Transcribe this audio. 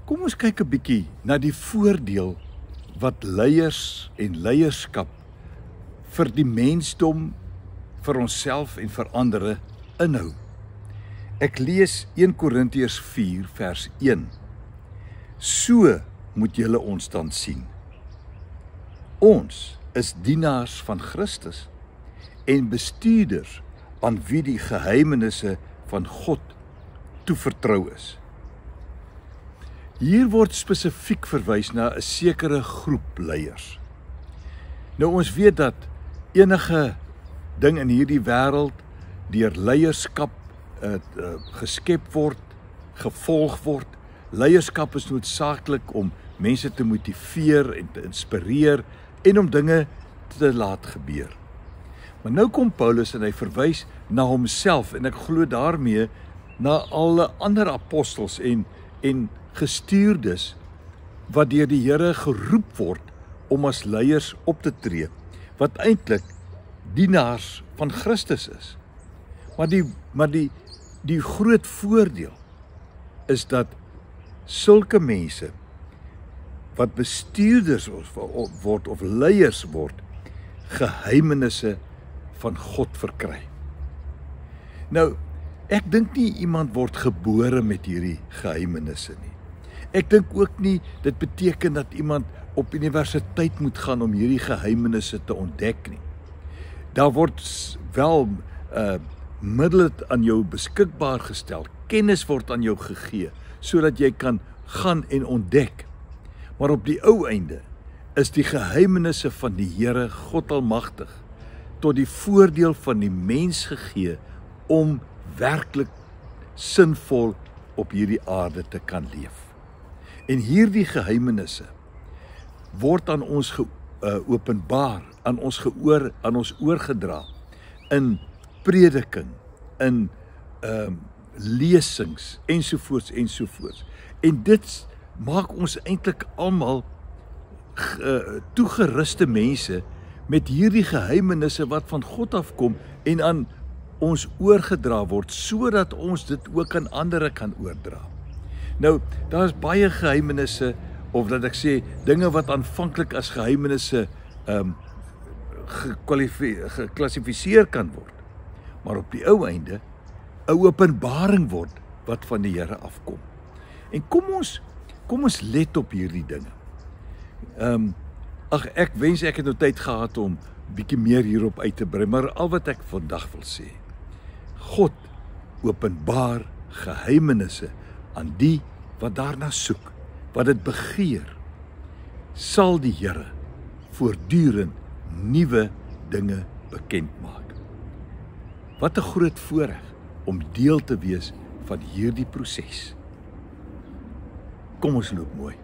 Kom ons kyk 'n bietjie na die voordeel wat leiers en leierskap vir die mensdom, vir onsself en vir ander inhou. Ek lees 1 Korintiërs 4 vers 1. So moet julle ons dan sien. Ons is dienaars van Christus en bestuurders aan wie die geheimenisse van God toevertrou is. Hier word spesifiek verwys na 'n sekere groep leiers. Nou ons weet dat enige ding in hierdie wêreld deur leierskap geskep word, gevolg word. Leierskap is noodsaaklik om mense te motiveer en te inspireer en om dinge te laat gebeur. Maar nou kom Paulus en hy verwys na homself en ek glo daarmee na alle ander apostels en gestuurdes wat deur die Here geroep word om as leiers op te tree, wat eintlik dienaars van Christus is. Maar die groot voordeel is dat sulke mense wat bestuurders word of leiers word, geheimenisse van God verkry. Nou, ek dink nie iemand word gebore met hierdie geheimenisse nie. Ek dink ook nie dit beteken dat iemand op universiteit moet gaan om hierdie geheimenisse te ontdek nie. Daar word wel middele aan jou beskikbaar gestel, kennis word aan jou gegee, sodat jy kan gaan en ontdek. Maar op die ou einde is die geheimenisse van die Here God Almagtig tot die voordeel van die mens gegee om werklik sinvol op hierdie aarde te kan leef. En hierdie geheimenisse word aan ons openbaar, aan ons oorgedra in prediking, in lesings ensovoorts. En dit maak ons eintlik almal toegeruste mense met hierdie geheimenisse wat van God afkom en aan ons oorgedra word, sodat ons dit ook aan ander kan oordra. Nou, daar is baie geheimenisse, of dat ek sê, dinge wat aanvanklik as geheimenisse geklassifiseer kan word, maar op die ou einde 'n openbaring word wat van die Here afkom. En kom ons let op hierdie dinge. Ek wens ek het nou tyd gehad om bietjie meer hierop uit te brei, maar al wat ek vandag wil sê, God openbaar geheimenisse aan die wat daarna soek, wat dit begeer, sal die Here voortdurend nuwe dinge bekend maak. Wat 'n groot voorreg om deel te wees van hierdie proses. Kom ons loop mooi.